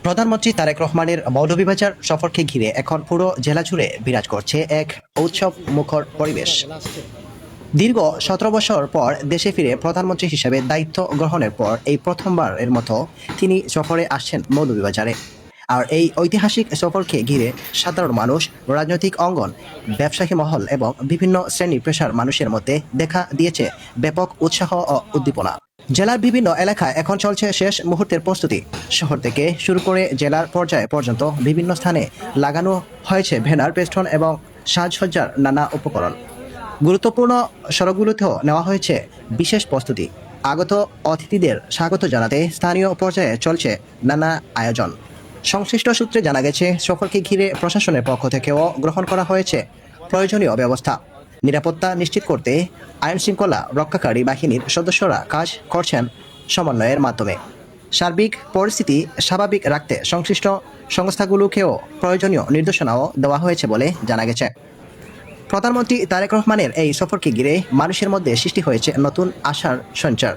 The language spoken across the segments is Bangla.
প্রধানমন্ত্রী তারেক রহমানের মৌলভীবাজার সফরকে ঘিরে এখন পুরো জেলা জুড়ে বিরাজ করছে এক উৎসব মুখর পরিবেশ। দীর্ঘ 17 বছর পর দেশে ফিরে প্রধানমন্ত্রী হিসেবে দায়িত্ব গ্রহণের পর এই প্রথমবারের মতো তিনি সফরে আসছেন মৌলভীবাজারে। আর এই ঐতিহাসিক সফরকে ঘিরে সাধারণ মানুষ, রাজনৈতিক অঙ্গন, ব্যবসায়ী মহল এবং বিভিন্ন শ্রেণী পেশার মানুষের মধ্যে দেখা দিয়েছে ব্যাপক উৎসাহ ও উদ্দীপনা। জেলার বিভিন্ন এলাকায় এখন চলছে শেষ মুহূর্তের প্রস্তুতি। শহর থেকে শুরু করে জেলার পর্যায়ে পর্যন্ত বিভিন্ন স্থানে লাগানো হয়েছে ব্যানার, পেস্টন এবং সাজসজ্জার নানা উপকরণ। গুরুত্বপূর্ণ সড়কগুলোতেও নেওয়া হয়েছে বিশেষ প্রস্তুতি। আগত অতিথিদের স্বাগত জানাতে স্থানীয় পর্যায়ে চলছে নানা আয়োজন। সংশ্লিষ্ট সূত্রে জানা গেছে, সফরকে ঘিরে প্রশাসনের পক্ষ থেকেও গ্রহণ করা হয়েছে প্রয়োজনীয় ব্যবস্থা। নিরাপত্তা নিশ্চিত করতে আইন শৃঙ্খলা রক্ষাকারী বাহিনীর সদস্যরা কাজ করছেন সমন্বয়ের মাধ্যমে। সার্বিক পরিস্থিতি স্বাভাবিক রাখতে সংশ্লিষ্ট সংস্থাগুলোকেও প্রয়োজনীয় নির্দেশনাও দেওয়া হয়েছে বলে জানা গেছে। প্রধানমন্ত্রী তারেক রহমানের এই সফরকে ঘিরে মানুষের মধ্যে সৃষ্টি হয়েছে নতুন আশার সঞ্চার।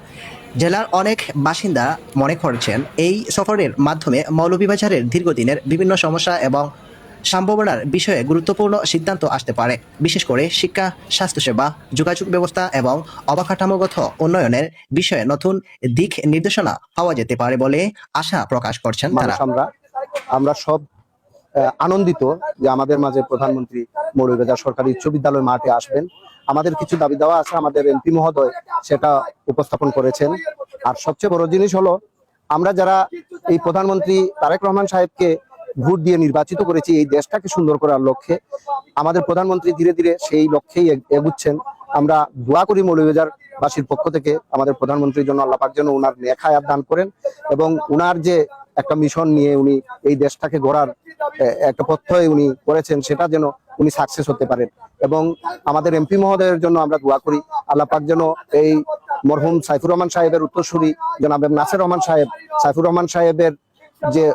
জেলার অনেক বাসিন্দা মনে করছেন, এই সফরের মাধ্যমে মৌলভীবাজারের দীর্ঘদিনের বিভিন্ন সমস্যা এবং সম্ভাবনার বিষয়ে গুরুত্বপূর্ণ সিদ্ধান্ত আসতে পারে। বিশেষ করে শিক্ষা, স্বাস্থ্যসেবা, যোগাযোগ ব্যবস্থা এবং অবকাঠামোগত উন্নয়নের বিষয়ে নতুন দিক নির্দেশনা পাওয়া যেতে পারে বলে আশা প্রকাশ করছেন তারা। আমরা সব আনন্দিত যে আমাদের মাঝে প্রধানমন্ত্রী মৌলভীবাজার সরকারি উচ্চ বিদ্যালয় মাঠে আসবেন। আমাদের কিছু দাবি দেওয়া আছে, আমাদের এমপি মহোদয় সেটা উপস্থাপন করেছেন। আর সবচেয়ে বড় জিনিস হলো, আমরা যারা এই প্রধানমন্ত্রী তারেক রহমান সাহেবকে ভোট দিয়ে নির্বাচিত করেছি এই দেশটাকে সুন্দর করার লক্ষ্যে, আমাদের প্রধানমন্ত্রী ধীরে ধীরে সেই লক্ষ্যেই এগুচ্ছেন। আমরা দোয়া করি মৌলভীবাজার বাসীর পক্ষ থেকে আমাদের প্রধানমন্ত্রীর জন্য আল্লাহ পাক যেন উনার নেক হায়াত দান করেন এবং উনার যে একটা মিশন নিয়ে উনি এই দেশটাকে গড়ার একটা প্রত্যয় উনি করেছেন সেটা যেন উনি সাকসেস হতে পারেন। এবং আমাদের এমপি মহোদয়ের জন্য আমরা দোয়া করি আল্লাহ পাক যেন এই মরহুম সাইফুর রহমান সাহেবের উত্তরসূরি জনাব নাসির রহমান সাহেব, সাইফুর রহমান সাহেবের যে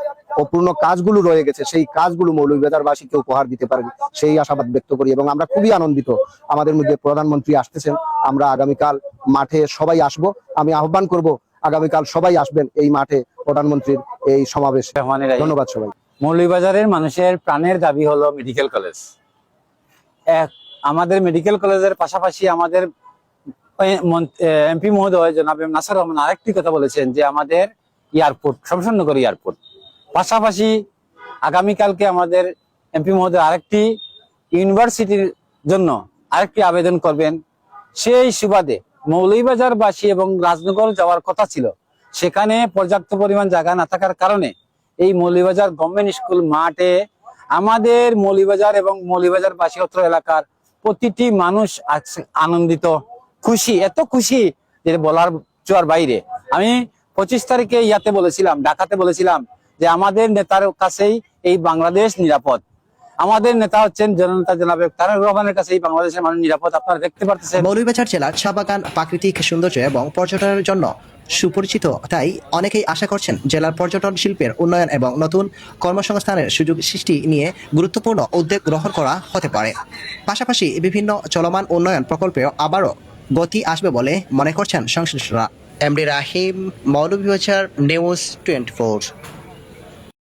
অপূর্ণ কাজগুলো রয়ে গেছে সেই কাজগুলো মৌলভীবাজারবাসীকে উপহার দিতে পারেন সেই আশাবাদ ব্যক্ত করি। এবং আমরা খুবই আনন্দিত আমাদের মধ্যে প্রধানমন্ত্রী আসতেছেন। আমরা আগামীকাল মাঠে সবাই আসব। আমি আহ্বান করব আগামীকাল সবাই আসবেন এই মাঠে প্রধানমন্ত্রীর এই সমাবেশ। ধন্যবাদ সবাই। মৌলভীবাজারের মানুষের প্রাণের দাবি হলো মেডিকেল কলেজ। আমাদের মেডিকেল কলেজের পাশাপাশি আমাদের এমপি মহোদয় জনাব নাসির রহমান আরেকটি কথা বলেছেন যে আমাদের এয়ারপোর্ট, শমশেরনগর এয়ারপোর্ট, পাশাপাশি আগামীকালকে আমাদের এমপি মহোদয় আরেকটি ইউনিভার্সিটির জন্য আরেকটি আবেদন করবেন। সেই সুবাদে মৌলভীবাজারবাসী এবং রাজনগর যাওয়ার কথা ছিল, সেখানে পর্যাপ্ত পরিমাণ জায়গা না থাকার কারণে এই মৌলভীবাজার গভর্নমেন্ট স্কুল মাঠে আমাদের মৌলভীবাজার এবং মৌলভীবাজারবাসী অত্র এলাকার প্রতিটি মানুষ আনন্দিত, খুশি, এত খুশি যে বলার চোয়ার বাইরে। আমি 25 তারিখে ঢাকাতে বলেছিলাম যে আমাদের নেতার কাছেই এই বাংলাদেশ নিরাপদ। আমাদের নেতা হচ্ছেন জননেতা জনাব তারেক রহমানের কাছে এই বাংলাদেশের মানুষ নিরাপদ। আপনারা দেখতে পাচ্ছেন মৌলভীবাজার জেলার চা বাগান প্রাকৃতিক সৌন্দর্য এবং পর্যটনের জন্য সুপরিচিত। তাই অনেকেই আশা করছেন জেলার পর্যটন শিল্পের উন্নয়ন এবং নতুন কর্মসংস্থানের সুযোগ সৃষ্টি নিয়ে গুরুত্বপূর্ণ উদ্যোগ গ্রহণ করা হতে পারে। পাশাপাশি বিভিন্ন চলমান উন্নয়ন প্রকল্পেও আবারও গতি আসবে বলে মনে করছেন সংশ্লিষ্টরা। এমডি রাহিম, মৌলভীবাজার নিউজ 24।